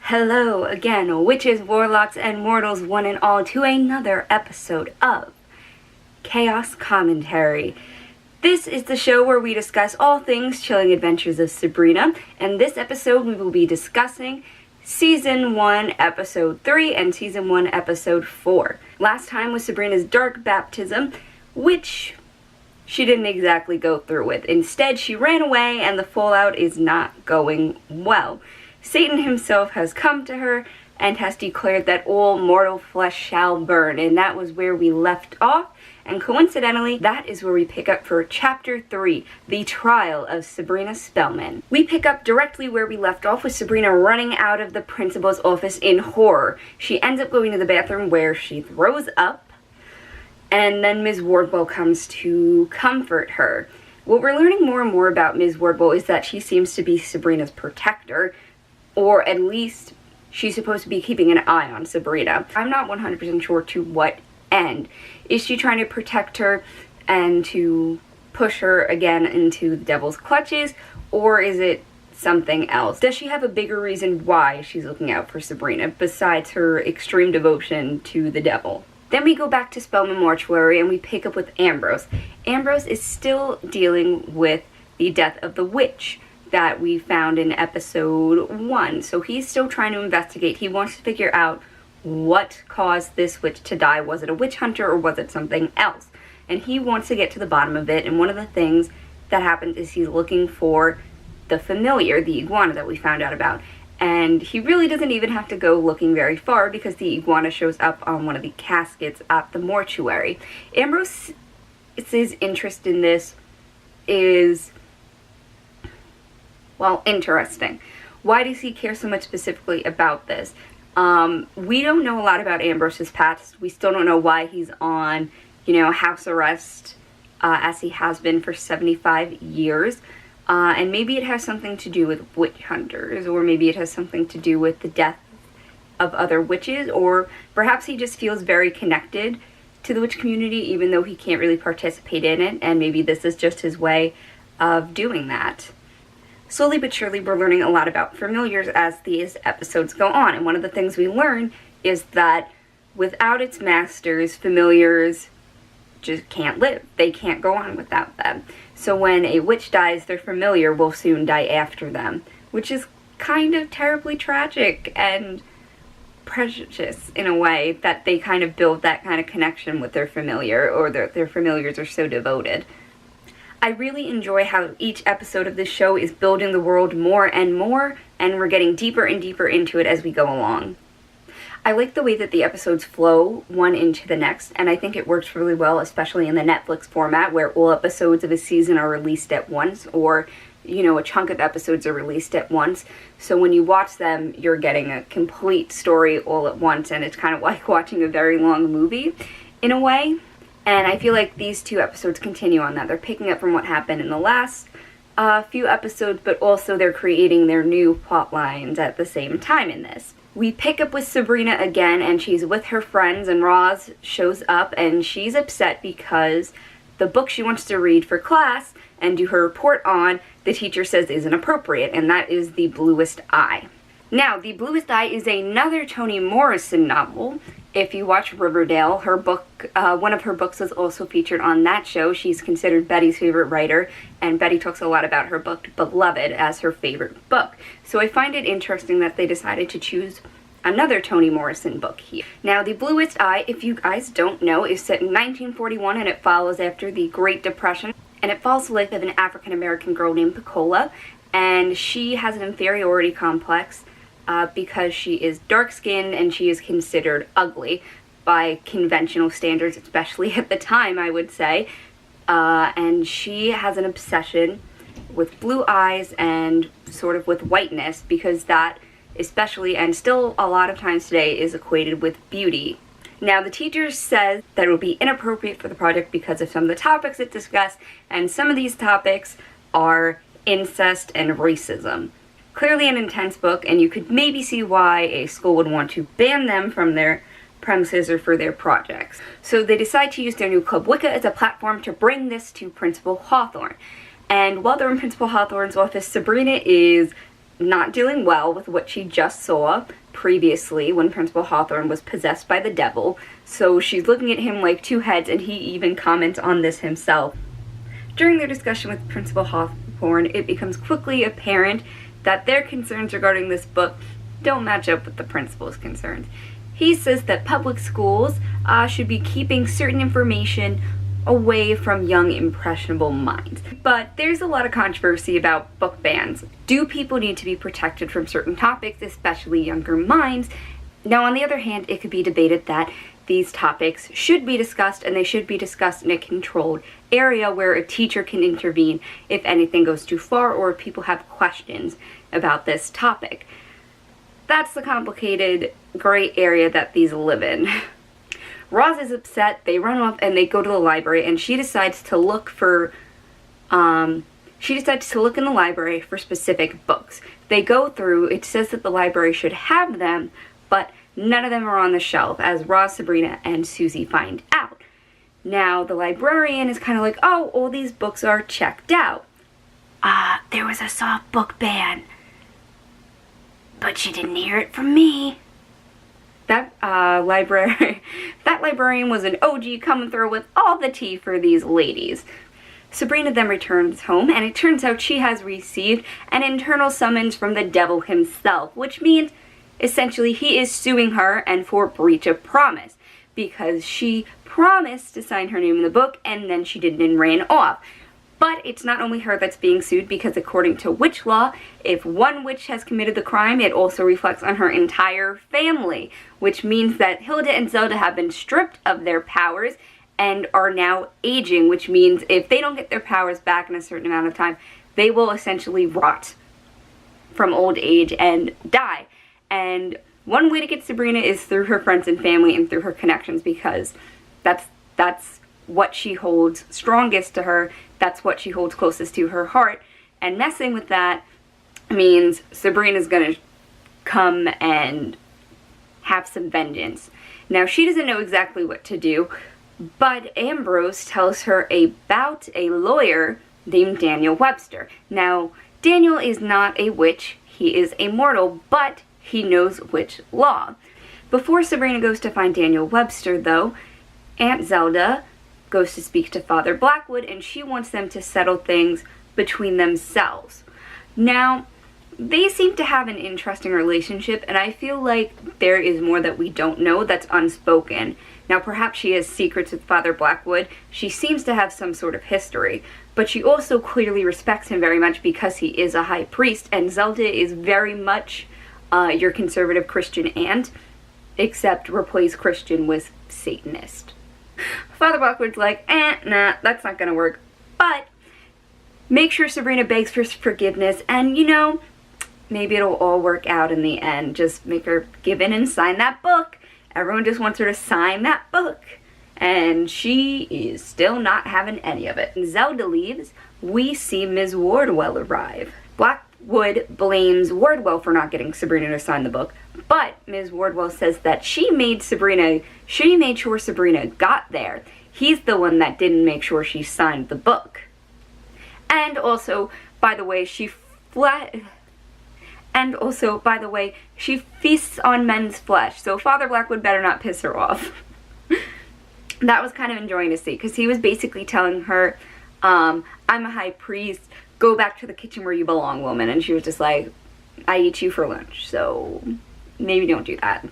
Hello again, witches, warlocks, and mortals, one and all, to another episode of CAOS Commentary. This is the show where we discuss all things Chilling Adventures of Sabrina, and this episode we will be discussing Season 1, Episode 3, and Season 1, Episode 4. Last time was Sabrina's dark baptism, which she didn't exactly go through with. Instead, she ran away, and the fallout is not going well. Satan himself has come to her and has declared that all mortal flesh shall burn, and that was where we left off, and coincidentally, that is where we pick up for Chapter 3, The Trial of Sabrina Spellman. We pick up directly where we left off with Sabrina running out of the principal's office in horror. She ends up going to the bathroom where she throws up, and then Ms. Wardwell comes to comfort her. What we're learning more and more about Ms. Wardwell is that she seems to be Sabrina's protector, or at least she's supposed to be keeping an eye on Sabrina. I'm not 100% sure to what end. Is she trying to protect her and to push her again into the devil's clutches, or is it something else? Does she have a bigger reason why she's looking out for Sabrina besides her extreme devotion to the devil? Then we go back to Spellman Mortuary and we pick up with Ambrose. Ambrose is still dealing with the death of the witch that we found in episode 1. So he's still trying to investigate. He wants to figure out what caused this witch to die. Was it a witch hunter or was it something else? And he wants to get to the bottom of it. And one of the things that happens is he's looking for the familiar, the iguana that we found out about. And he really doesn't even have to go looking very far because the iguana shows up on one of the caskets at the mortuary. Ambrose's interest in this is, well, interesting. Why does he care so much specifically about this? We don't know a lot about Ambrose's past. We still don't know why he's on, house arrest, as he has been for 75 years. And maybe it has something to do with witch hunters, or maybe it has something to do with the death of other witches, or perhaps he just feels very connected to the witch community, even though he can't really participate in it, and maybe this is just his way of doing that. Slowly but surely, we're learning a lot about familiars as these episodes go on, and one of the things we learn is that without its masters, familiars just can't live. They can't go on without them. So when a witch dies, their familiar will soon die after them, which is kind of terribly tragic and precious in a way that they kind of build that kind of connection with their familiar, or their familiars are so devoted. I really enjoy how each episode of this show is building the world more, and we're getting deeper and deeper into it as we go along. I like the way that the episodes flow one into the next, and I think it works really well, especially in the Netflix format where all episodes of a season are released at once, or, a chunk of episodes are released at once. So when you watch them, you're getting a complete story all at once, and it's kind of like watching a very long movie in a way. And I feel like these two episodes continue on that. They're picking up from what happened in the last few episodes, but also they're creating their new plot lines at the same time in this. We pick up with Sabrina again, and she's with her friends, and Roz shows up, and she's upset because the book she wants to read for class and do her report on, the teacher says isn't appropriate, and that is The Bluest Eye. Now, The Bluest Eye is another Toni Morrison novel. If you watch Riverdale, her book, one of her books was also featured on that show. She's considered Betty's favorite writer, and Betty talks a lot about her book, Beloved, as her favorite book. So I find it interesting that they decided to choose another Toni Morrison book here. Now, The Bluest Eye, if you guys don't know, is set in 1941, and it follows after the Great Depression, and it follows the life of an African-American girl named Pecola, and she has an inferiority complex because she is dark-skinned and she is considered ugly by conventional standards, especially at the time, I would say. And she has an obsession with blue eyes and sort of with whiteness, because that especially, and still a lot of times today, is equated with beauty. Now, the teacher says that it would be inappropriate for the project because of some of the topics it discussed, and some of these topics are incest and racism. Clearly an intense book, and you could maybe see why a school would want to ban them from their premises or for their projects. So they decide to use their new club Wicca as a platform to bring this to Principal Hawthorne. And while they're in Principal Hawthorne's office, Sabrina is not doing well with what she just saw previously when Principal Hawthorne was possessed by the devil. So she's looking at him like two heads, and he even comments on this himself. During their discussion with Principal Hawthorne, it becomes quickly apparent that their concerns regarding this book don't match up with the principal's concerns. He says that public schools should be keeping certain information away from young, impressionable minds. But there's a lot of controversy about book bans. Do people need to be protected from certain topics, especially younger minds? Now, on the other hand, it could be debated that these topics should be discussed, and they should be discussed in a controlled area where a teacher can intervene if anything goes too far or if people have questions about this topic. That's the complicated gray area that these live in. Roz is upset. They run off and they go to the library, and she decides to look for in the library for specific books. They go through, it says that the library should have them, but none of them are on the shelf, as Roz, Sabrina, and Susie find out. Now, the librarian is kind of like, oh, all these books are checked out. There was a soft book ban, but she didn't hear it from me. That librarian was an OG coming through with all the tea for these ladies. Sabrina then returns home, and it turns out she has received an internal summons from the devil himself, which means essentially he is suing her and for breach of promise, because she promised to sign her name in the book and then she didn't and ran off. But it's not only her that's being sued, because according to witch law, if one witch has committed the crime, it also reflects on her entire family, which means that Hilda and Zelda have been stripped of their powers and are now aging, which means if they don't get their powers back in a certain amount of time, they will essentially rot from old age and die. And one way to get Sabrina is through her friends and family and through her connections, because that's what she holds strongest to her. That's what she holds closest to her heart. And messing with that means Sabrina's gonna come and have some vengeance. Now, she doesn't know exactly what to do, but Ambrose tells her about a lawyer named Daniel Webster. Now, Daniel is not a witch, he is a mortal, but he knows witch law. Before Sabrina goes to find Daniel Webster, though, Aunt Zelda goes to speak to Father Blackwood, and she wants them to settle things between themselves. Now, they seem to have an interesting relationship, and I feel like there is more that we don't know that's unspoken. Now, perhaps she has secrets with Father Blackwood. She seems to have some sort of history, but she also clearly respects him very much because he is a high priest, and Zelda is very much your conservative Christian aunt, except replace Christian with Satanist. Father Blackwood's like, nah, that's not gonna work. But make sure Sabrina begs for forgiveness, and maybe it'll all work out in the end. Just make her give in and sign that book. Everyone just wants her to sign that book, and she is still not having any of it. When Zelda leaves, we see Ms. Wardwell arrive. Blackwood blames Wardwell for not getting Sabrina to sign the book, but Ms. Wardwell says that she made sure Sabrina got there. He's the one that didn't make sure she signed the book. And also, by the way, she feasts on men's flesh, so Father Blackwood better not piss her off. That was kind of enjoying to see, because he was basically telling her, I'm a high priest, go back to the kitchen where you belong, woman. And she was just like, I eat you for lunch, so maybe don't do that.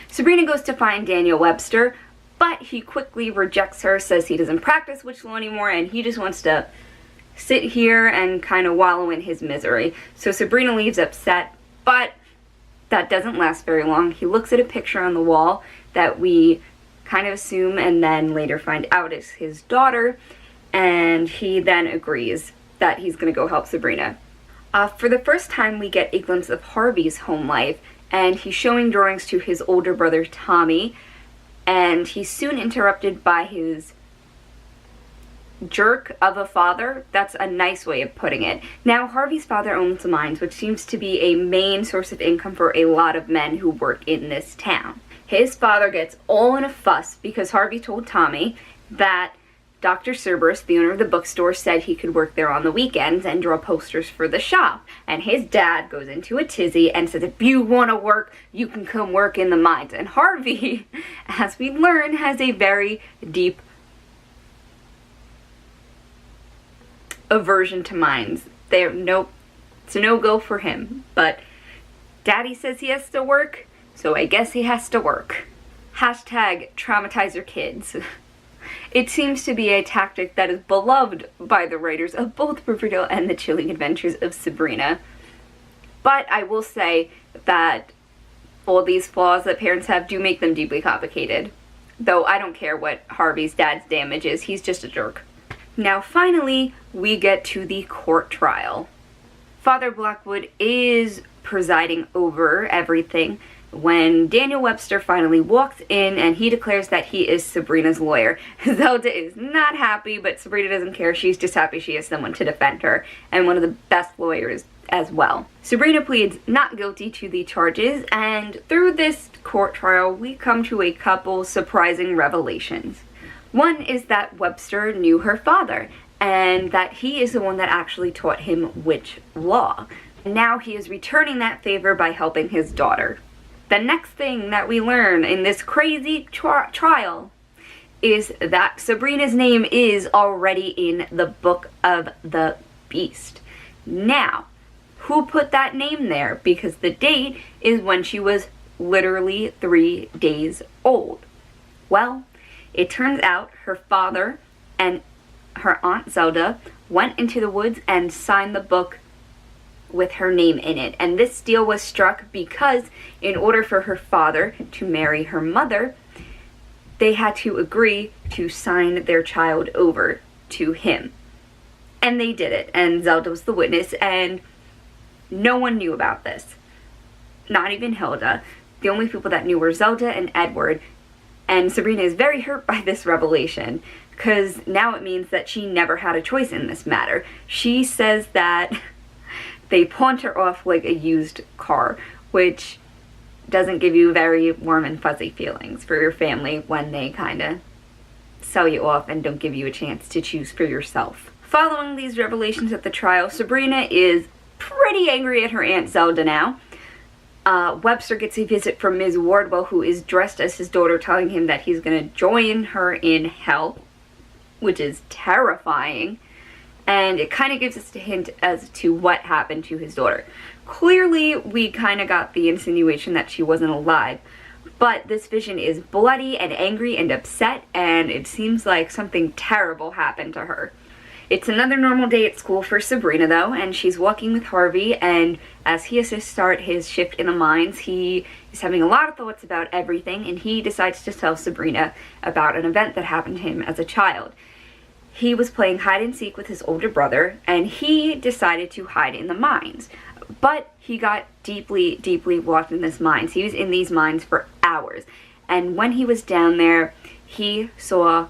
Sabrina goes to find Daniel Webster, but he quickly rejects her, says he doesn't practice witch law anymore, and he just wants to sit here and kind of wallow in his misery. So Sabrina leaves upset, but that doesn't last very long. He looks at a picture on the wall that we kind of assume and then later find out is his daughter, and he then agrees that he's going to go help Sabrina. For the first time, we get a glimpse of Harvey's home life, and he's showing drawings to his older brother Tommy, and he's soon interrupted by his jerk of a father. That's a nice way of putting it. Now, Harvey's father owns the mines, which seems to be a main source of income for a lot of men who work in this town. His father gets all in a fuss because Harvey told Tommy that Dr. Cerberus, the owner of the bookstore, said he could work there on the weekends and draw posters for the shop. And his dad goes into a tizzy and says, if you want to work, you can come work in the mines. And Harvey, as we learn, has a very deep aversion to mines. It's a no-go for him. But Daddy says he has to work, so I guess he has to work. Hashtag traumatize your kids. It seems to be a tactic that is beloved by the writers of both Riverdale and The Chilling Adventures of Sabrina. But I will say that all these flaws that parents have do make them deeply complicated. Though I don't care what Harvey's dad's damage is, he's just a jerk. Now finally, we get to the court trial. Father Blackwood is presiding over everything when Daniel Webster finally walks in and he declares that he is Sabrina's lawyer. Zelda is not happy, but Sabrina doesn't care. She's just happy she has someone to defend her, and one of the best lawyers as well. Sabrina pleads not guilty to the charges, and through this court trial, we come to a couple surprising revelations. One is that Webster knew her father, and that he is the one that actually taught him witch law. Now he is returning that favor by helping his daughter. The next thing that we learn in this crazy trial is that Sabrina's name is already in the Book of the Beast. Now, who put that name there? Because the date is when she was literally 3 days old. Well, it turns out her father and her Aunt Zelda went into the woods and signed the book with her name in it. And this deal was struck because in order for her father to marry her mother, they had to agree to sign their child over to him. And they did it, and Zelda was the witness, and no one knew about this. Not even Hilda. The only people that knew were Zelda and Edward, and Sabrina is very hurt by this revelation, because now it means that she never had a choice in this matter. She says that they pawned her off like a used car, which doesn't give you very warm and fuzzy feelings for your family when they kind of sell you off and don't give you a chance to choose for yourself. Following these revelations at the trial, Sabrina is pretty angry at her Aunt Zelda now. Webster gets a visit from Ms. Wardwell, who is dressed as his daughter, telling him that he's going to join her in hell, which is terrifying. And it kind of gives us a hint as to what happened to his daughter. Clearly, we kind of got the insinuation that she wasn't alive. But this vision is bloody and angry and upset, and it seems like something terrible happened to her. It's another normal day at school for Sabrina, though, and she's walking with Harvey, and as he has to start his shift in the mines, he is having a lot of thoughts about everything, and he decides to tell Sabrina about an event that happened to him as a child. He was playing hide and seek with his older brother, and he decided to hide in the mines. But he got deeply, deeply lost in this mines. He was in these mines for hours. And when he was down there, he saw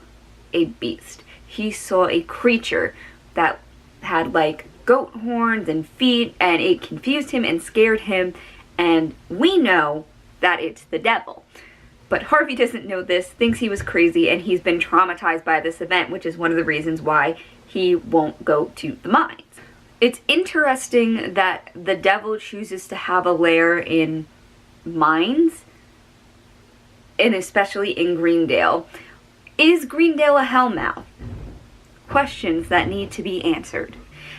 a beast. He saw a creature that had like goat horns and feet, and it confused him and scared him. And we know that it's the devil. But Harvey doesn't know this, thinks he was crazy, and he's been traumatized by this event, which is one of the reasons why he won't go to the mines. It's interesting that the devil chooses to have a lair in mines, and especially in Greendale. Is Greendale a hellmouth? Questions that need to be answered.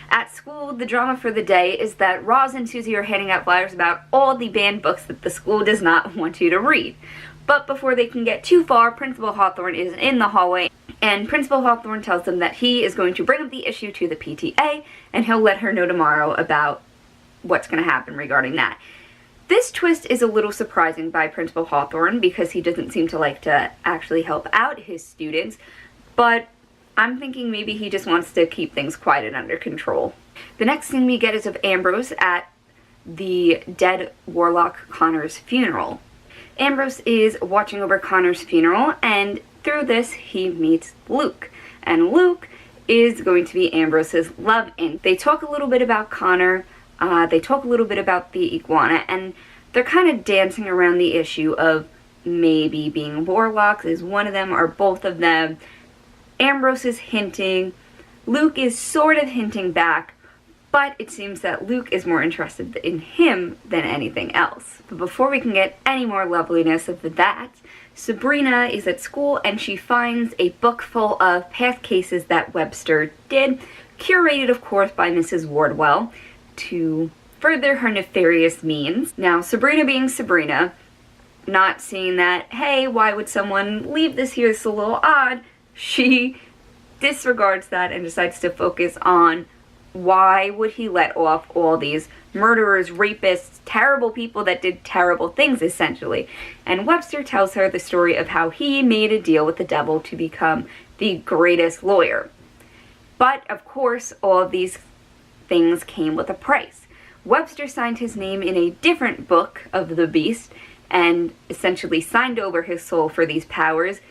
At school, the drama for the day is that Roz and Susie are handing out flyers about all the banned books that the school does not want you to read. But before they can get too far, Principal Hawthorne is in the hallway, and Principal Hawthorne tells them that he is going to bring up the issue to the PTA, and he'll let her know tomorrow about what's going to happen regarding that. This twist is a little surprising by Principal Hawthorne because he doesn't seem to like to actually help out his students, but I'm thinking maybe he just wants to keep things quiet and under control. The next thing we get is of Ambrose at the dead Warlock Connor's funeral. Ambrose is watching over Connor's funeral, and through this he meets Luke. And Luke is going to be Ambrose's love-in. They talk a little bit about Connor, they talk a little bit about the iguana, and they're kind of dancing around the issue of maybe being warlocks. Is one of them or both of them? Ambrose is hinting, Luke is sort of hinting back, but it seems that Luke is more interested in him than anything else. But before we can get any more loveliness of that, Sabrina is at school and she finds a book full of past cases that Webster did, curated of course by Mrs. Wardwell to further her nefarious means. Now Sabrina being Sabrina, not seeing that, hey, why would someone leave this here, it's a little odd, she disregards that and decides to focus on why would he let off all these murderers, rapists, terrible people that did terrible things, essentially. And Webster tells her the story of how he made a deal with the devil to become the greatest lawyer. But, of course, all of these things came with a price. Webster signed his name in a different book of the beast and essentially signed over his soul for these powers.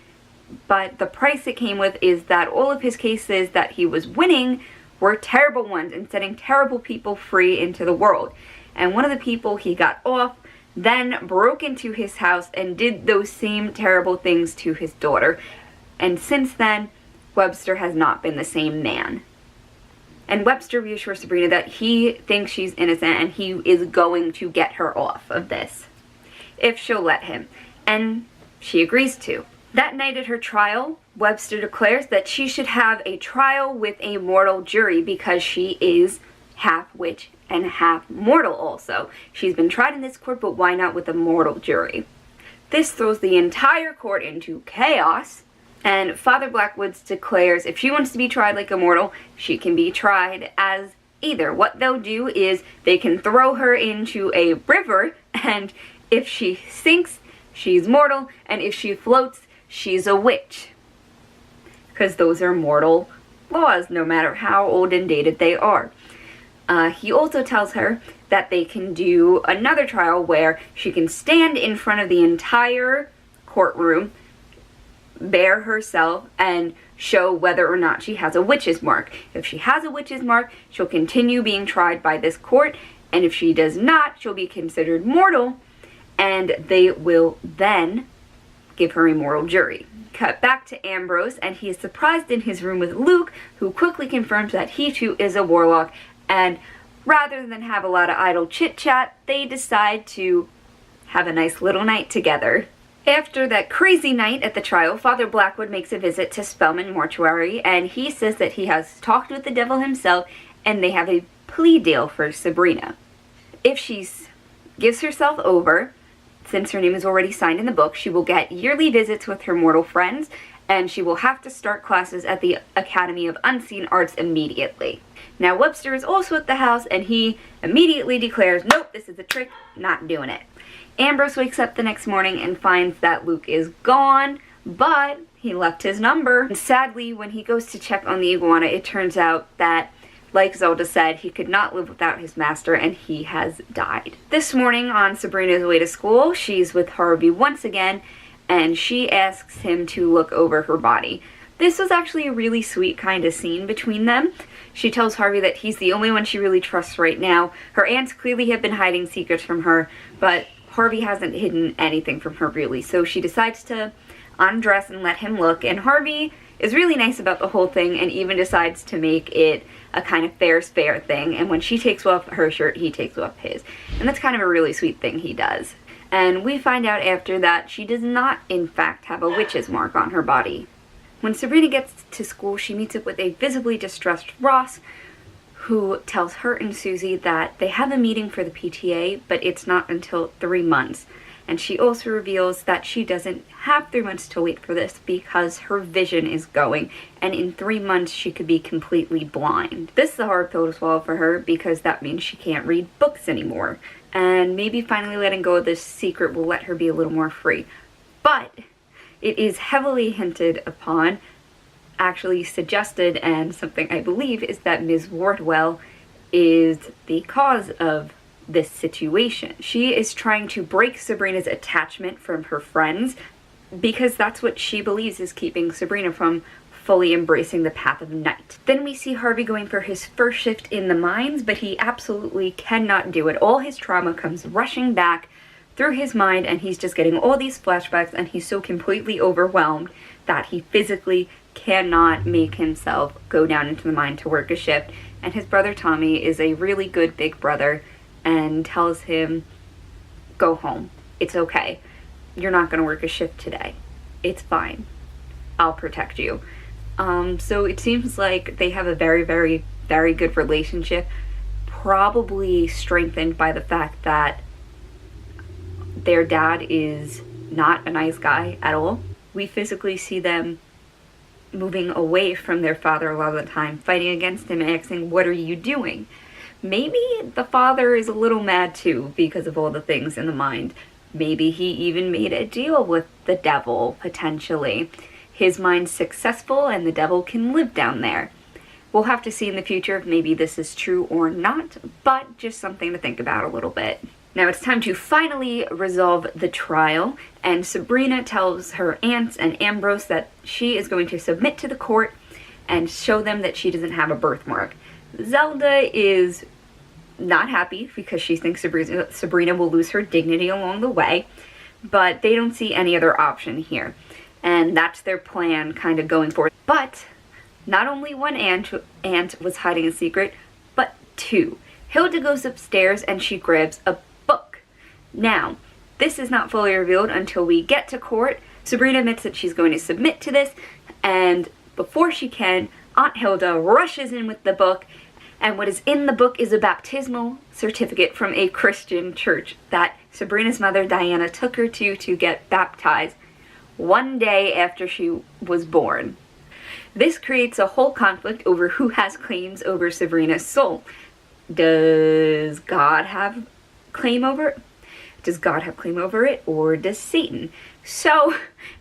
But the price it came with is that all of his cases that he was winning were terrible ones and setting terrible people free into the world. And one of the people he got off then broke into his house and did those same terrible things to his daughter. And since then, Webster has not been the same man. And Webster reassures Sabrina that he thinks she's innocent and he is going to get her off of this, if she'll let him. And she agrees to. That night at her trial, Webster declares that she should have a trial with a mortal jury because she is half witch and half mortal also. She's been tried in this court, but why not with a mortal jury? This throws the entire court into chaos, and Father Blackwoods declares if she wants to be tried like a mortal, she can be tried as either. What they'll do is they can throw her into a river, and if she sinks, she's mortal, and if she floats, she's a witch. Because those are mortal laws, no matter how old and dated they are. He also tells her that they can do another trial where she can stand in front of the entire courtroom, bare herself, and show whether or not she has a witch's mark. If she has a witch's mark, she'll continue being tried by this court, and if she does not, she'll be considered mortal, and they will then give her a mortal jury. Cut back to Ambrose, and he is surprised in his room with Luke, who quickly confirms that he too is a warlock, and rather than have a lot of idle chit-chat, they decide to have a nice little night together. After that crazy night at the trial, Father Blackwood makes a visit to Spellman Mortuary, and he says that he has talked with the devil himself, and they have a plea deal for Sabrina. If she gives herself over, since her name is already signed in the book, she will get yearly visits with her mortal friends, and she will have to start classes at the Academy of Unseen Arts immediately. Now, Webster is also at the house, and he immediately declares, nope, this is a trick, not doing it. Ambrose wakes up the next morning and finds that Luke is gone, but he left his number. And sadly, when he goes to check on the iguana, it turns out that, like Zelda said, he could not live without his master, and he has died. This morning, on Sabrina's way to school, she's with Harvey once again, and she asks him to look over her body. This was actually a really sweet kind of scene between them. She tells Harvey that he's the only one she really trusts right now. Her aunts clearly have been hiding secrets from her, but Harvey hasn't hidden anything from her really, so she decides to undress and let him look, and Harvey is really nice about the whole thing and even decides to make it a kind of fair's fair thing, and when she takes off her shirt, he takes off his. And that's kind of a really sweet thing he does. And we find out after that she does not, in fact, have a witch's mark on her body. When Sabrina gets to school, she meets up with a visibly distressed Ross, who tells her and Susie that they have a meeting for the PTA, but it's not until 3 months. And she also reveals that she doesn't have 3 months to wait for this because her vision is going, and in 3 months she could be completely blind. This is a hard pill to swallow for her because that means she can't read books anymore. And maybe finally letting go of this secret will let her be a little more free. But it is heavily hinted upon, actually suggested, and something I believe is that Ms. Wardwell is the cause of this situation. She is trying to break Sabrina's attachment from her friends because that's what she believes is keeping Sabrina from fully embracing the path of night. Then we see Harvey going for his first shift in the mines, but he absolutely cannot do it. All his trauma comes rushing back through his mind, and he's just getting all these flashbacks, and he's so completely overwhelmed that he physically cannot make himself go down into the mine to work a shift, and his brother Tommy is a really good big brother and tells him, go home. It's okay. You're not going to work a shift today. It's fine. I'll protect you. So it seems like they have a very, very, very good relationship, probably strengthened by the fact that their dad is not a nice guy at all. We physically see them moving away from their father a lot of the time, fighting against him and asking, what are you doing? Maybe the father is a little mad too because of all the things in the mind. Maybe he even made a deal with the devil, potentially. His mind's successful and the devil can live down there. We'll have to see in the future if maybe this is true or not, but just something to think about a little bit. Now it's time to finally resolve the trial, and Sabrina tells her aunts and Ambrose that she is going to submit to the court and show them that she doesn't have a birthmark. Zelda is not happy because she thinks Sabrina will lose her dignity along the way, but they don't see any other option here. And that's their plan kind of going forward. But not only one aunt was hiding a secret, but two. Hilda goes upstairs and she grabs a book. Now, this is not fully revealed until we get to court. Sabrina admits that she's going to submit to this, and before she can, Aunt Hilda rushes in with the book, and what is in the book is a baptismal certificate from a Christian church that Sabrina's mother Diana took her to get baptized one day after she was born. This creates a whole conflict over who has claims over Sabrina's soul. Does God have claim over it? Does God have claim over it, or does Satan? So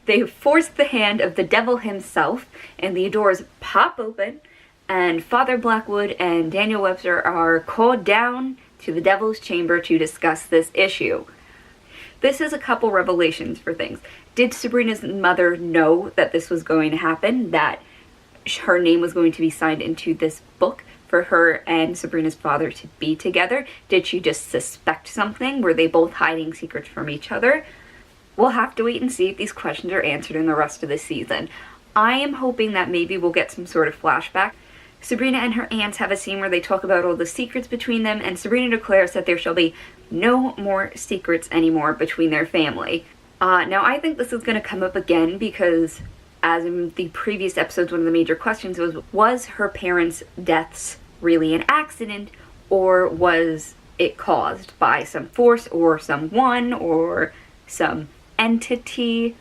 they force the hand of the devil himself, and the doors pop open, and Father Blackwood and Daniel Webster are called down to the devil's chamber to discuss this issue. This is a couple revelations for things. Did Sabrina's mother know that this was going to happen, that her name was going to be signed into this book for her and Sabrina's father to be together? Did she just suspect something? Were they both hiding secrets from each other? We'll have to wait and see if these questions are answered in the rest of the season. I am hoping that maybe we'll get some sort of flashback. Sabrina and her aunts have a scene where they talk about all the secrets between them, and Sabrina declares that there shall be no more secrets anymore between their family. Now, I think this is going to come up again because, as in the previous episodes, one of the major questions was her parents' deaths really an accident, or was it caused by some force or someone or some entity?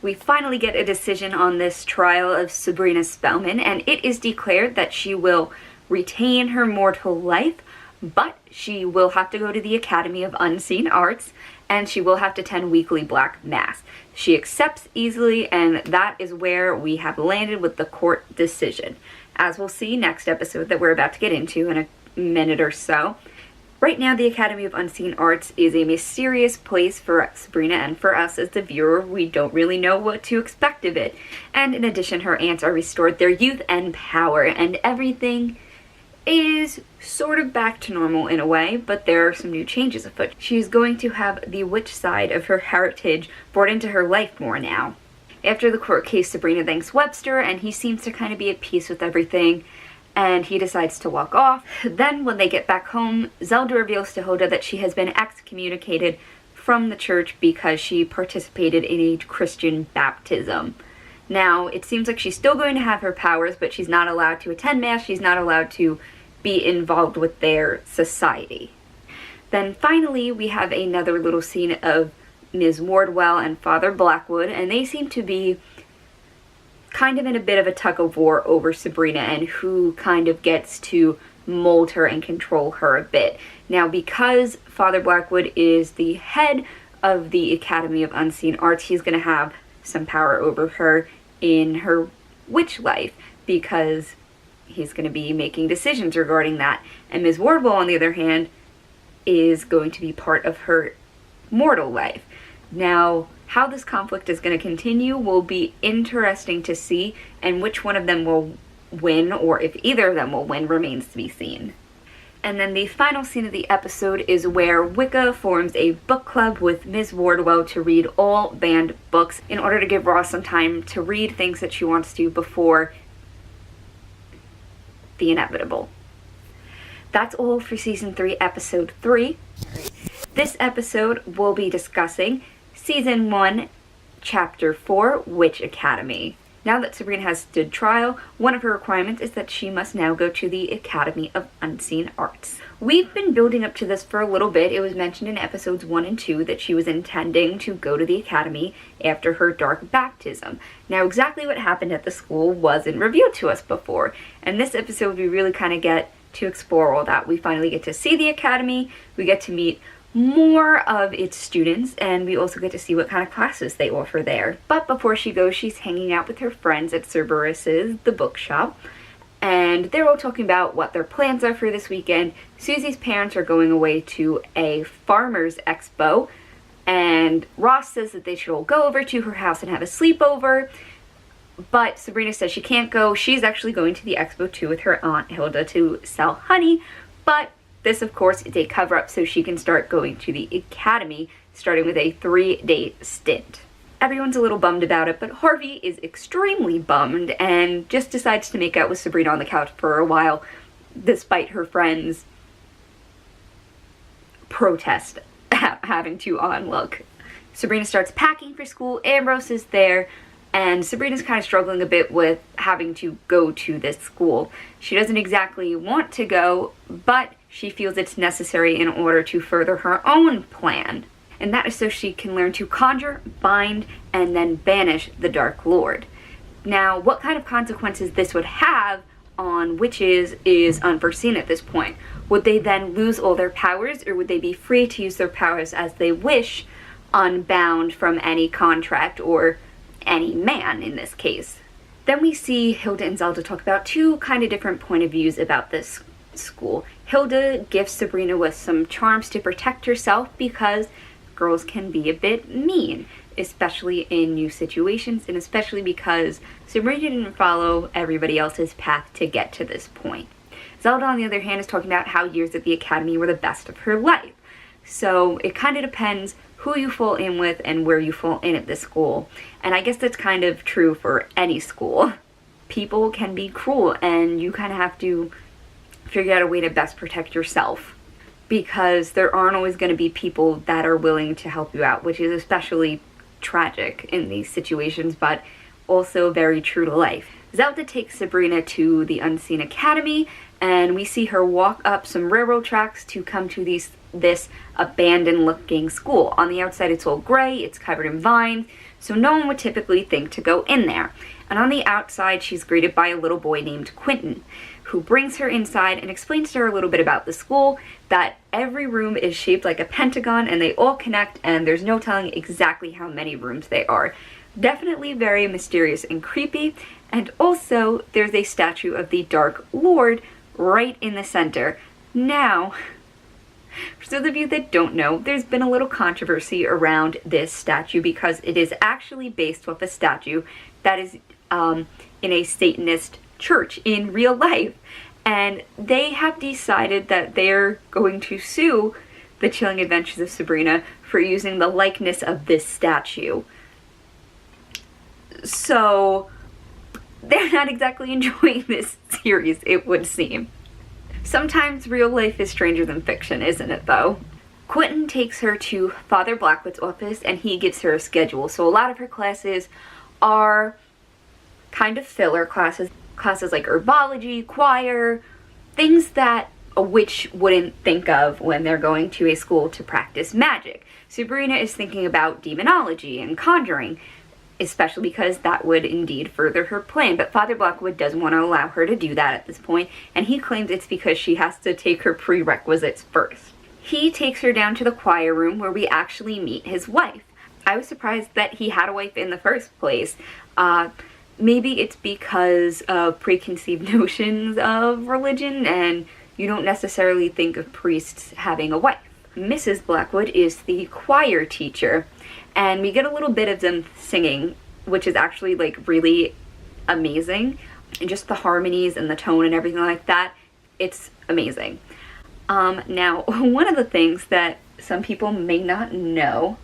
We finally get a decision on this trial of Sabrina Spellman, and it is declared that she will retain her mortal life, but she will have to go to the Academy of Unseen Arts, and she will have to attend weekly black mass. She accepts easily, and that is where we have landed with the court decision. As we'll see next episode that we're about to get into in a minute or so. Right now, the Academy of Unseen Arts is a mysterious place for Sabrina, and for us as the viewer, we don't really know what to expect of it. And in addition, her aunts are restored their youth and power, and everything is sort of back to normal in a way, but there are some new changes afoot. She's going to have the witch side of her heritage brought into her life more now. After the court case, Sabrina thanks Webster, and he seems to kind of be at peace with everything, and he decides to walk off. Then when they get back home, Zelda reveals to Hilda that she has been excommunicated from the church because she participated in a Christian baptism. Now, it seems like she's still going to have her powers, but she's not allowed to attend mass, she's not allowed to be involved with their society. Then finally, we have another little scene of Ms. Wardwell and Father Blackwood, and they seem to be kind of in a bit of a tug of war over Sabrina and who kind of gets to mold her and control her a bit. Now, because Father Blackwood is the head of the Academy of Unseen Arts, he's going to have some power over her in her witch life because he's going to be making decisions regarding that. And Ms. Wardwell, on the other hand, is going to be part of her mortal life. Now, how this conflict is going to continue will be interesting to see, and which one of them will win, or if either of them will win, remains to be seen. And then the final scene of the episode is where Wicca forms a book club with Ms. Wardwell to read all banned books in order to give Ross some time to read things that she wants to before the inevitable. That's all for Season 3, Episode 3. This episode will be discussing Season 1, Chapter 4, Witch Academy. Now that Sabrina has stood trial, one of her requirements is that she must now go to the Academy of Unseen Arts. We've been building up to this for a little bit. It was mentioned in episodes 1 and 2 that she was intending to go to the Academy after her dark baptism. Now, exactly what happened at the school wasn't revealed to us before, and this episode we really kind of get to explore all that. We finally get to see the Academy, we get to meet more of its students, and we also get to see what kind of classes they offer there. But before she goes, she's hanging out with her friends at Cerberus's, the bookshop, and they're all talking about what their plans are for this weekend. Susie's parents are going away to a farmer's expo, and Ross says that they should all go over to her house and have a sleepover, but Sabrina says she can't go. She's actually going to the expo too with her aunt Hilda to sell honey, but this, of course, is a cover-up so she can start going to the academy, starting with a 3-day stint. Everyone's a little bummed about it, but Harvey is extremely bummed and just decides to make out with Sabrina on the couch for a while, despite her friends' protest at having to onlook. Sabrina starts packing for school, Ambrose is there, and Sabrina's kind of struggling a bit with having to go to this school. She doesn't exactly want to go, but she feels it's necessary in order to further her own plan. And that is so she can learn to conjure, bind, and then banish the Dark Lord. Now, what kind of consequences this would have on witches is unforeseen at this point. Would they then lose all their powers, or would they be free to use their powers as they wish, unbound from any contract or any man in this case? Then we see Hilda and Zelda talk about two kind of different point of views about this school. Hilda gifts Sabrina with some charms to protect herself because girls can be a bit mean, especially in new situations, and especially because Sabrina didn't follow everybody else's path to get to this point. Zelda, on the other hand, is talking about how years at the academy were the best of her life. So it kind of depends who you fall in with and where you fall in at this school. And I guess that's kind of true for any school. People can be cruel, and you kind of have to figure out a way to best protect yourself, because there aren't always going to be people that are willing to help you out, which is especially tragic in these situations, but also very true to life. Zelda takes Sabrina to the Unseen Academy, and we see her walk up some railroad tracks to come to this abandoned looking school. On the outside it's all gray, it's covered in vines, so no one would typically think to go in there. And on the outside she's greeted by a little boy named Quentin, who brings her inside and explains to her a little bit about the school, that every room is shaped like a pentagon and they all connect, and there's no telling exactly how many rooms they are. Definitely very mysterious and creepy, and also there's a statue of the Dark Lord right in the center. Now, for those of you that don't know, there's been a little controversy around this statue because it is actually based off a statue that is in a Satanist church in real life, and they have decided that they're going to sue the Chilling Adventures of Sabrina for using the likeness of this statue. So they're not exactly enjoying this series, it would seem. Sometimes real life is stranger than fiction, isn't it though? Quentin takes her to Father Blackwood's office and he gives her a schedule. So a lot of her classes are kind of filler classes like herbology, choir, things that a witch wouldn't think of when they're going to a school to practice magic. Sabrina is thinking about demonology and conjuring, especially because that would indeed further her plan, but Father Blackwood doesn't want to allow her to do that at this point, and he claims it's because she has to take her prerequisites first. He takes her down to the choir room where we actually meet his wife. I was surprised that he had a wife in the first place. Maybe it's because of preconceived notions of religion and you don't necessarily think of priests having a wife. Mrs. Blackwood is the choir teacher, and we get a little bit of them singing, which is actually like really amazing. And just the harmonies and the tone and everything like that, it's amazing. Now, one of the things that some people may not know,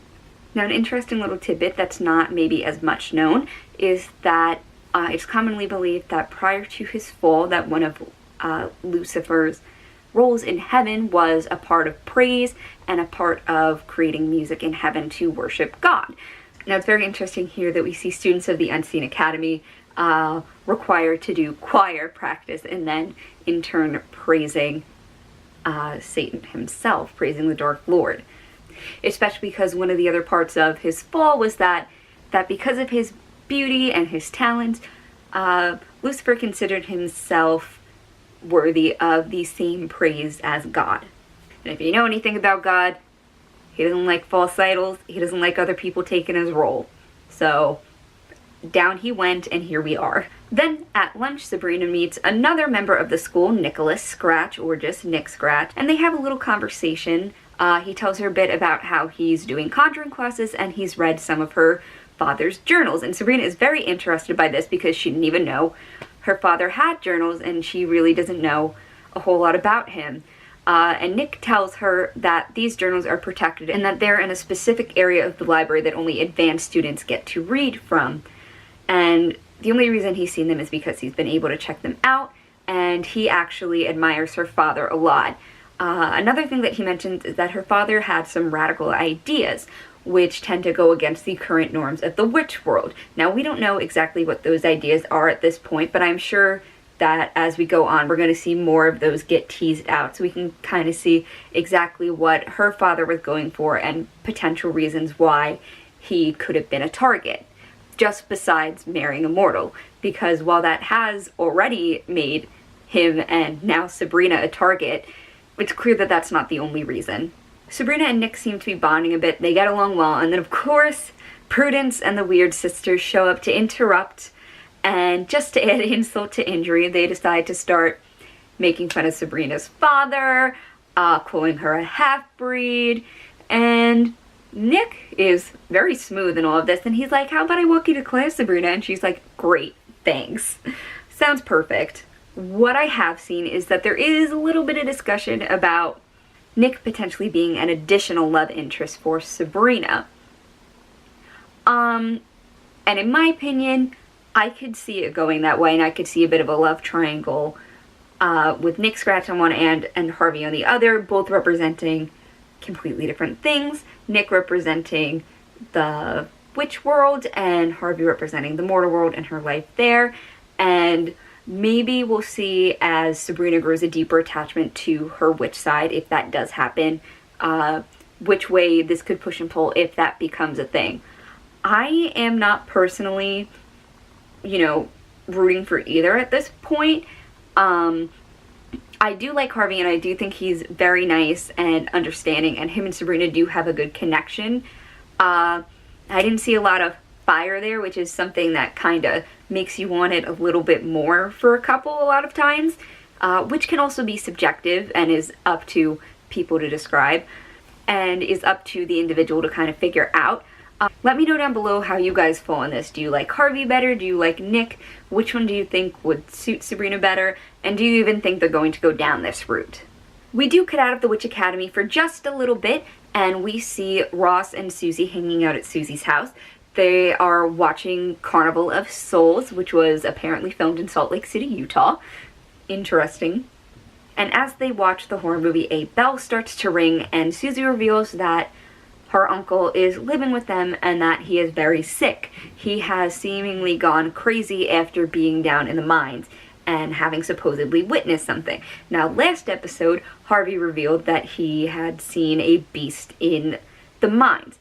now an interesting little tidbit that's not maybe as much known, is that it's commonly believed that prior to his fall, that one of Lucifer's roles in heaven was a part of praise and a part of creating music in heaven to worship God. Now, it's very interesting here that we see students of the Unseen Academy required to do choir practice and then in turn praising Satan himself, praising the Dark Lord. Especially because one of the other parts of his fall was that because of his beauty and his talents, Lucifer considered himself worthy of the same praise as God. And if you know anything about God, he doesn't like false idols, he doesn't like other people taking his role. So down he went, and here we are. Then at lunch, Sabrina meets another member of the school, Nicholas Scratch, or just Nick Scratch, and they have a little conversation. He tells her a bit about how he's doing conjuring classes and he's read some of her father's journals. And Sabrina is very interested by this because she didn't even know her father had journals and she really doesn't know a whole lot about him. And Nick tells her that these journals are protected and that they're in a specific area of the library that only advanced students get to read from. And the only reason he's seen them is because he's been able to check them out, and he actually admires her father a lot. Another thing that he mentions is that her father had some radical ideas, which tend to go against the current norms of the witch world. Now, we don't know exactly what those ideas are at this point, but I'm sure that as we go on, we're going to see more of those get teased out, so we can kind of see exactly what her father was going for and potential reasons why he could have been a target, just besides marrying a mortal. Because while that has already made him and now Sabrina a target, it's clear that that's not the only reason. Sabrina and Nick seem to be bonding a bit, they get along well, and then of course Prudence and the Weird Sisters show up to interrupt, and just to add insult to injury, they decide to start making fun of Sabrina's father, calling her a half-breed, and Nick is very smooth in all of this, and he's like, how about I walk you to class, Sabrina? And she's like, great, thanks. Sounds perfect. What I have seen is that there is a little bit of discussion about Nick potentially being an additional love interest for Sabrina. And in my opinion, I could see it going that way, and I could see a bit of a love triangle with Nick Scratch on one end and Harvey on the other, both representing completely different things. Nick representing the witch world and Harvey representing the mortal world and her life there. And maybe we'll see as Sabrina grows a deeper attachment to her witch side, if that does happen, which way this could push and pull if that becomes a thing. I am not personally, rooting for either at this point. I do like Harvey, and I do think he's very nice and understanding, and him and Sabrina do have a good connection. I didn't see a lot of fire there, which is something that kind of makes you want it a little bit more for a couple a lot of times, which can also be subjective and is up to people to describe and is up to the individual to kind of figure out. Let me know down below how you guys fall on this. Do you like Harvey better? Do you like Nick? Which one do you think would suit Sabrina better? And do you even think they're going to go down this route? We do cut out of the Witch Academy for just a little bit, and we see Ross and Susie hanging out at Susie's house. They are watching Carnival of Souls, which was apparently filmed in Salt Lake City, Utah. Interesting. And as they watch the horror movie, a bell starts to ring, and Susie reveals that her uncle is living with them and that he is very sick. He has seemingly gone crazy after being down in the mines and having supposedly witnessed something. Now, last episode, Harvey revealed that he had seen a beast in the mines.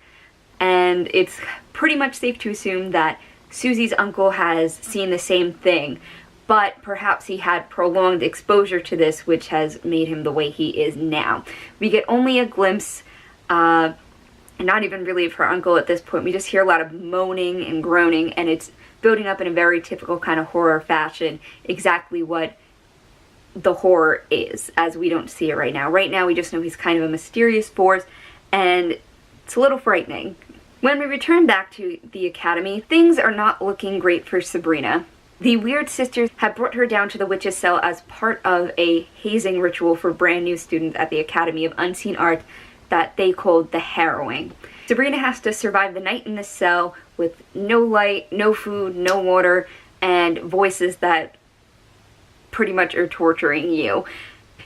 And it's pretty much safe to assume that Susie's uncle has seen the same thing, but perhaps he had prolonged exposure to this, which has made him the way he is now. We get only a glimpse, and not even really of her uncle at this point. We just hear a lot of moaning and groaning, and it's building up in a very typical kind of horror fashion, exactly what the horror is, as we don't see it right now. Right now, we just know he's kind of a mysterious force, and it's a little frightening. When we return back to the academy, things are not looking great for Sabrina. The Weird Sisters had brought her down to the witch's cell as part of a hazing ritual for brand new students at the Academy of Unseen Art that they called the Harrowing. Sabrina has to survive the night in the cell with no light, no food, no water, and voices that pretty much are torturing you.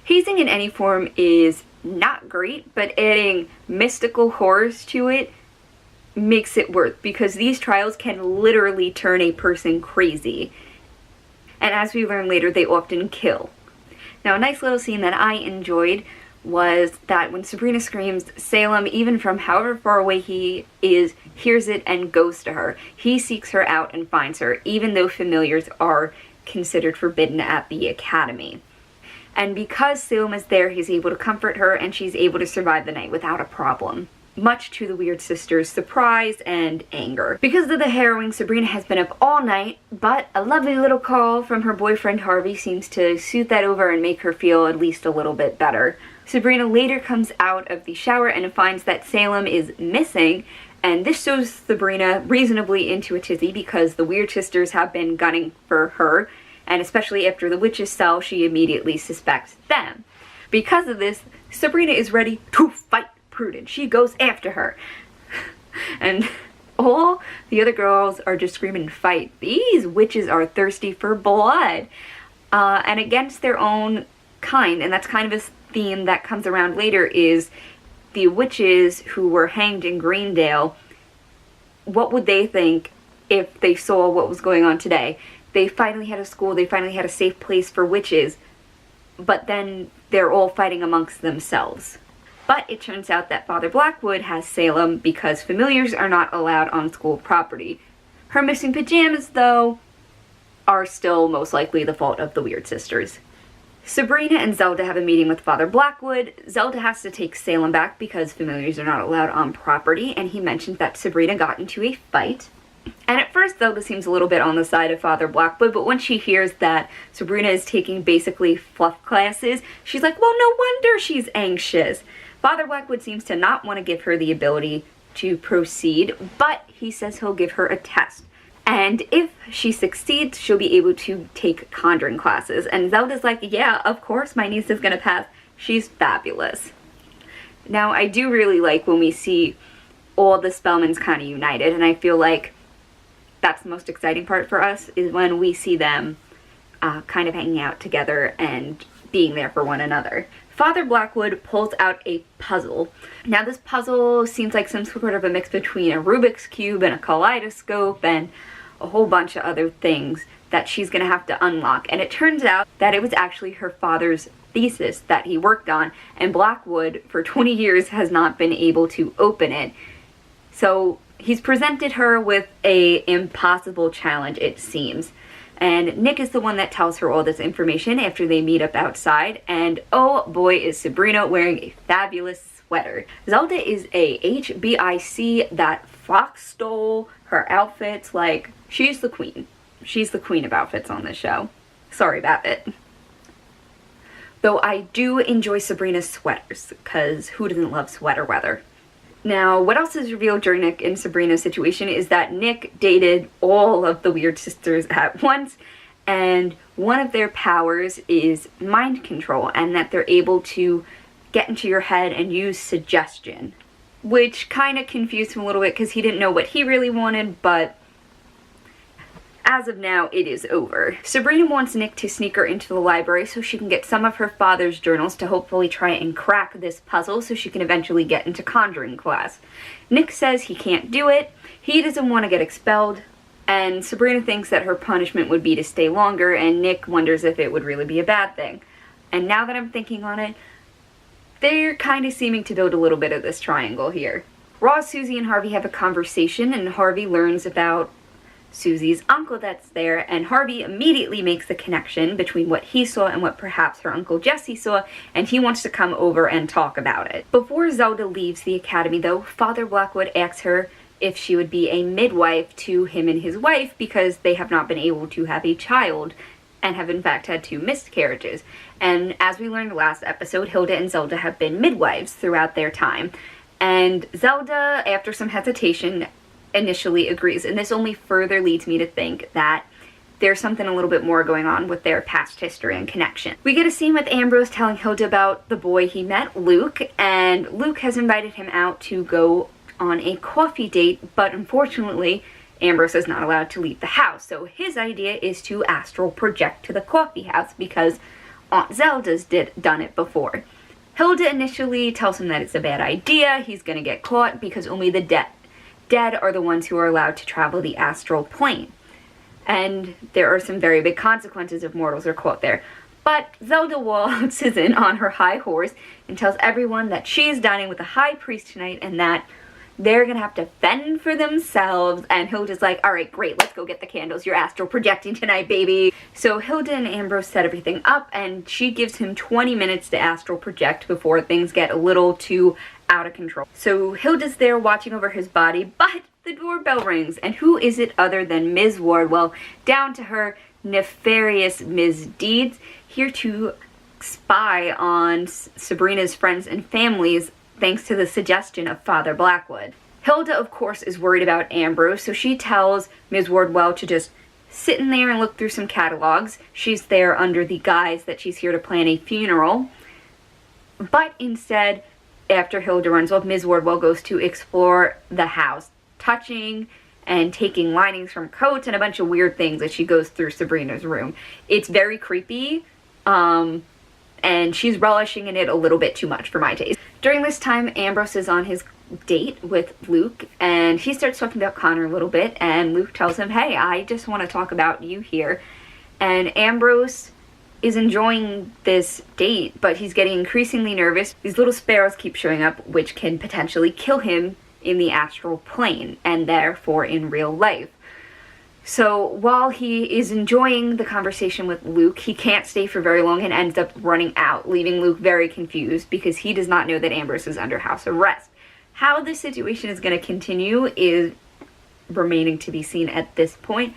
Hazing in any form is not great, but adding mystical horrors to it makes it worth, because these trials can literally turn a person crazy. And as we learn later, they often kill. Now, a nice little scene that I enjoyed was that when Sabrina screams, Salem, even from however far away he is, hears it and goes to her. He seeks her out and finds her, even though familiars are considered forbidden at the academy. And because Salem is there, he's able to comfort her, and she's able to survive the night without a problem, much to the Weird Sisters' surprise and anger. Because of the harrowing, Sabrina has been up all night, but a lovely little call from her boyfriend Harvey seems to soothe that over and make her feel at least a little bit better. Sabrina later comes out of the shower and finds that Salem is missing, and this shows Sabrina reasonably into a tizzy because the Weird Sisters have been gunning for her, and especially after the witch's cell, she immediately suspects them. Because of this, Sabrina is ready to fight Prudence. She goes after her. And all the other girls are just screaming, fight. These witches are thirsty for blood. And against their own kind, and that's kind of a theme that comes around later, is the witches who were hanged in Greendale. What would they think if they saw what was going on today? They finally had a school, they finally had a safe place for witches, but then they're all fighting amongst themselves. But it turns out that Father Blackwood has Salem because familiars are not allowed on school property. Her missing pajamas, though, are still most likely the fault of the Weird Sisters. Sabrina and Zelda have a meeting with Father Blackwood. Zelda has to take Salem back because familiars are not allowed on property, and he mentions that Sabrina got into a fight. And at first, Zelda seems a little bit on the side of Father Blackwood, but when she hears that Sabrina is taking basically fluff classes, she's like, well, no wonder she's anxious. Father Blackwood seems to not want to give her the ability to proceed, but he says he'll give her a test. And if she succeeds, she'll be able to take conjuring classes. And Zelda's like, yeah, of course my niece is going to pass. She's fabulous. Now, I do really like when we see all the Spellmans kind of united, and I feel like that's the most exciting part for us, is when we see them kind of hanging out together and being there for one another. Father Blackwood pulls out a puzzle. Now, this puzzle seems like some sort of a mix between a Rubik's Cube and a kaleidoscope and a whole bunch of other things that she's going to have to unlock. And it turns out that it was actually her father's thesis that he worked on, and Blackwood, for 20 years, has not been able to open it. So he's presented her with an impossible challenge, it seems. And Nick is the one that tells her all this information after they meet up outside. And oh boy, is Sabrina wearing a fabulous sweater. Zelda is a HBIC that Fox stole her outfits. Like, she's the queen. She's the queen of outfits on this show. Sorry about it. Though I do enjoy Sabrina's sweaters, because who doesn't love sweater weather? Now, what else is revealed during Nick and Sabrina's situation is that Nick dated all of the Weird Sisters at once, and one of their powers is mind control, and that they're able to get into your head and use suggestion, which kind of confused him a little bit because he didn't know what he really wanted, but as of now, it is over. Sabrina wants Nick to sneak her into the library so she can get some of her father's journals to hopefully try and crack this puzzle so she can eventually get into conjuring class. Nick says he can't do it, he doesn't want to get expelled, and Sabrina thinks that her punishment would be to stay longer, and Nick wonders if it would really be a bad thing. And now that I'm thinking on it, they're kind of seeming to build a little bit of this triangle here. Ross, Susie, and Harvey have a conversation, and Harvey learns about Susie's uncle that's there, and Harvey immediately makes the connection between what he saw and what perhaps her Uncle Jesse saw, and he wants to come over and talk about it. Before Zelda leaves the academy, though, Father Blackwood asks her if she would be a midwife to him and his wife because they have not been able to have a child and have in fact had 2 miscarriages. And as we learned last episode, Hilda and Zelda have been midwives throughout their time. And Zelda, after some hesitation, initially agrees, and this only further leads me to think that there's something a little bit more going on with their past history and connection. We get a scene with Ambrose telling Hilda about the boy he met, Luke, and Luke has invited him out to go on a coffee date, but unfortunately, Ambrose is not allowed to leave the house. So his idea is to astral project to the coffee house because Aunt Zelda's done it before. Hilda initially tells him that it's a bad idea, he's gonna get caught because only the dead are the ones who are allowed to travel the astral plane. And there are some very big consequences if mortals are caught there. But Zelda waltzes in on her high horse and tells everyone that she is dining with the high priest tonight and that they're gonna have to fend for themselves. And Hilda's like, alright, great, let's go get the candles. You're astral projecting tonight, baby. So Hilda and Ambrose set everything up and she gives him 20 minutes to astral project before things get a little too out of control. So Hilda's there watching over his body, but the doorbell rings, and who is it other than Ms. Wardwell, down to her nefarious misdeeds, here to spy on Sabrina's friends and families thanks to the suggestion of Father Blackwood. Hilda, of course, is worried about Ambrose, so she tells Ms. Wardwell to just sit in there and look through some catalogs. She's there under the guise that she's here to plan a funeral, but instead, after Hilda runs off, Ms. Wardwell goes to explore the house, touching and taking linings from coats and a bunch of weird things as she goes through Sabrina's room. It's very creepy, and she's relishing in it a little bit too much for my taste. During this time, Ambrose is on his date with Luke, and he starts talking about Connor a little bit, and Luke tells him, hey, I just want to talk about you here. And Ambrose is enjoying this date, but he's getting increasingly nervous. These little sparrows keep showing up, which can potentially kill him in the astral plane and therefore in real life. So while he is enjoying the conversation with Luke, he can't stay for very long and ends up running out, leaving Luke very confused because he does not know that Ambrose is under house arrest. How this situation is going to continue is remaining to be seen at this point.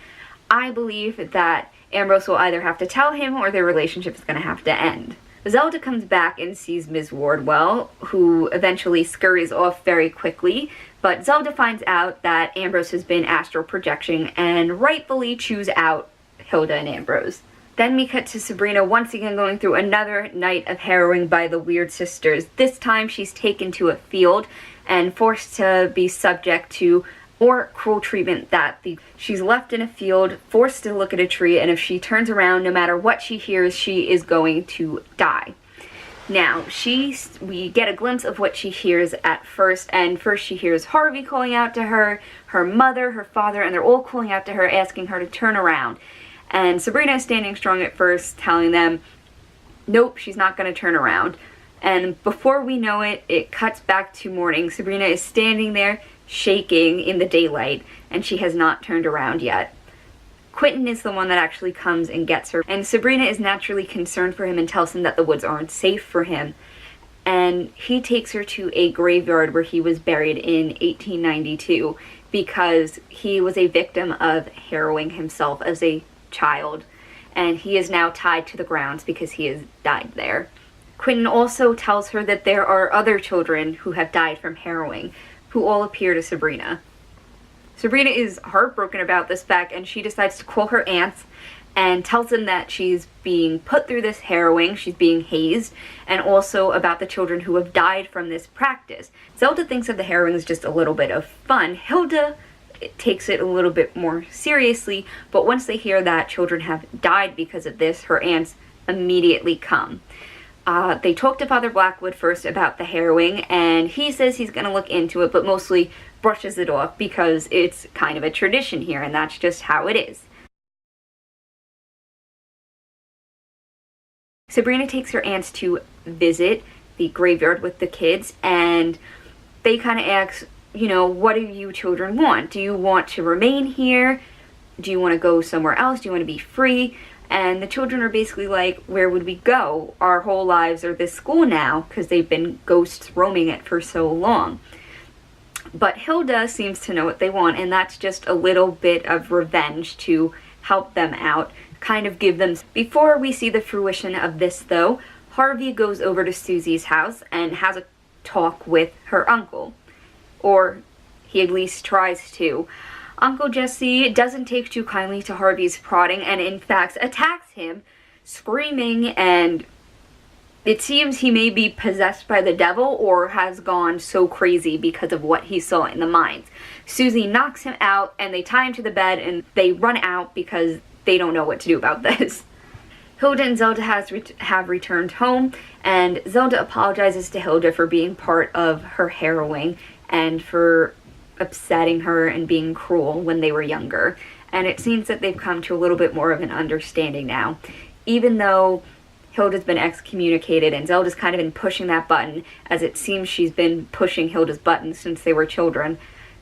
I believe that Ambrose will either have to tell him or their relationship is going to have to end. Zelda comes back and sees Ms. Wardwell, who eventually scurries off very quickly, but Zelda finds out that Ambrose has been astral projecting and rightfully chews out Hilda and Ambrose. Then we cut to Sabrina once again going through another night of harrowing by the Weird Sisters. This time she's taken to a field and forced to be subject to more cruel treatment that she's left in a field, forced to look at a tree, and if she turns around, no matter what she hears, she is going to die. Now, we get a glimpse of what she hears at first, and first she hears Harvey calling out to her, her mother, her father, and they're all calling out to her, asking her to turn around. And Sabrina is standing strong at first, telling them, nope, she's not going to turn around. And before we know it, it cuts back to morning. Sabrina is standing there, shaking in the daylight, and she has not turned around yet. Quentin is the one that actually comes and gets her, and Sabrina is naturally concerned for him and tells him that the woods aren't safe for him. And he takes her to a graveyard where he was buried in 1892 because he was a victim of harrowing himself as a child, and he is now tied to the grounds because he has died there. Quentin also tells her that there are other children who have died from harrowing, who all appear to Sabrina. Sabrina is heartbroken about this fact, and she decides to call her aunts and tells them that she's being put through this harrowing, she's being hazed, and also about the children who have died from this practice. Zelda thinks of the harrowing as just a little bit of fun. Hilda takes it a little bit more seriously, but once they hear that children have died because of this, her aunts immediately come. They talk to Father Blackwood first about the harrowing, and he says he's going to look into it, but mostly brushes it off because it's kind of a tradition here, and that's just how it is. Sabrina takes her aunts to visit the graveyard with the kids, and they kind of ask, you know, what do you children want? Do you want to remain here? Do you want to go somewhere else? Do you want to be free? And the children are basically like, where would we go? Our whole lives are this school now, because they've been ghosts roaming it for so long. But Hilda seems to know what they want, and that's just a little bit of revenge to help them out, kind of give them... Before we see the fruition of this, though, Harvey goes over to Susie's house and has a talk with her uncle. Or he at least tries to. Uncle Jesse doesn't take too kindly to Harvey's prodding and in fact attacks him, screaming, and it seems he may be possessed by the devil or has gone so crazy because of what he saw in the mines. Susie knocks him out and they tie him to the bed and they run out because they don't know what to do about this. Hilda and Zelda have returned home, and Zelda apologizes to Hilda for being part of her harrowing and for upsetting her and being cruel when they were younger. And it seems that they've come to a little bit more of an understanding now. Even though Hilda's been excommunicated and Zelda's kind of been pushing that button, as it seems she's been pushing Hilda's button since they were children,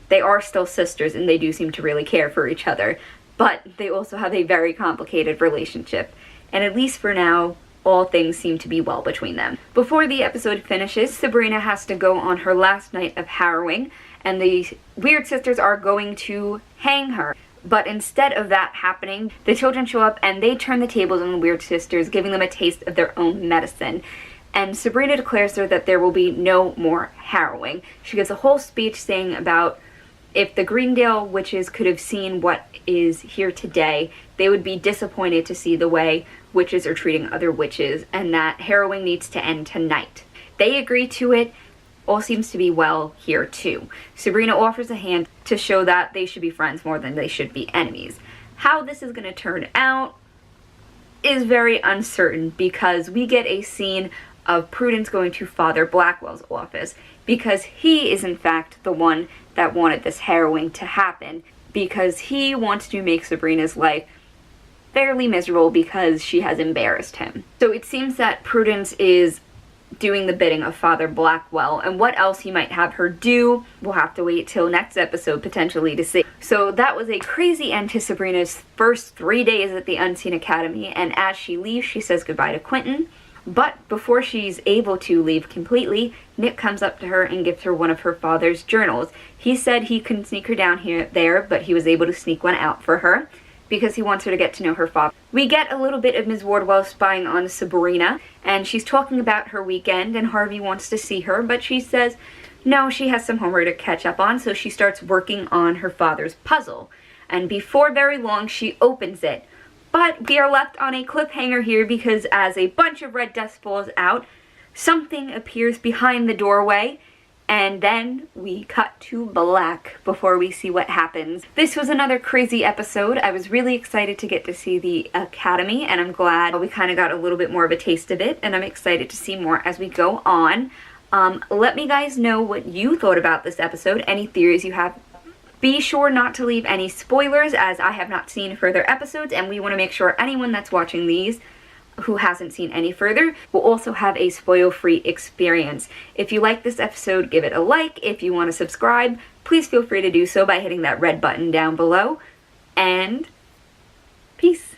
they are still sisters and they do seem to really care for each other. But they also have a very complicated relationship. And at least for now, all things seem to be well between them. Before the episode finishes, Sabrina has to go on her last night of harrowing, and the Weird Sisters are going to hang her. But instead of that happening, the children show up and they turn the tables on the Weird Sisters, giving them a taste of their own medicine. And Sabrina declares that there will be no more harrowing. She gives a whole speech saying about if the Greendale witches could have seen what is here today, they would be disappointed to see the way witches are treating other witches, and that harrowing needs to end tonight. They agree to it. All seems to be well here too. Sabrina offers a hand to show that they should be friends more than they should be enemies. How this is going to turn out is very uncertain, because we get a scene of Prudence going to Father Blackwell's office, because he is in fact the one that wanted this harrowing to happen, because he wants to make Sabrina's life fairly miserable because she has embarrassed him. So it seems that Prudence is doing the bidding of Father Blackwell, and what else he might have her do, we'll have to wait till next episode potentially to see. So that was a crazy end to Sabrina's first 3 days at the Unseen Academy, and as she leaves, she says goodbye to Quentin. But before she's able to leave completely, Nick comes up to her and gives her one of her father's journals. He said he couldn't sneak her down there, but he was able to sneak one out for her because he wants her to get to know her father. We get a little bit of Ms. Wardwell spying on Sabrina, and she's talking about her weekend, and Harvey wants to see her, but she says no, she has some homework to catch up on, so she starts working on her father's puzzle. And before very long, she opens it. But we are left on a cliffhanger here because as a bunch of red dust falls out, something appears behind the doorway, and then we cut to black before we see what happens. This was another crazy episode. I was really excited to get to see the Academy, and I'm glad we kind of got a little bit more of a taste of it, and I'm excited to see more as we go on. Let me guys know what you thought about this episode, any theories you have. Be sure not to leave any spoilers, as I have not seen further episodes, and we want to make sure anyone that's watching these who hasn't seen any further will also have a spoil-free experience. If you like this episode, give it a like. If you want to subscribe, please feel free to do so by hitting that red button down below. And peace.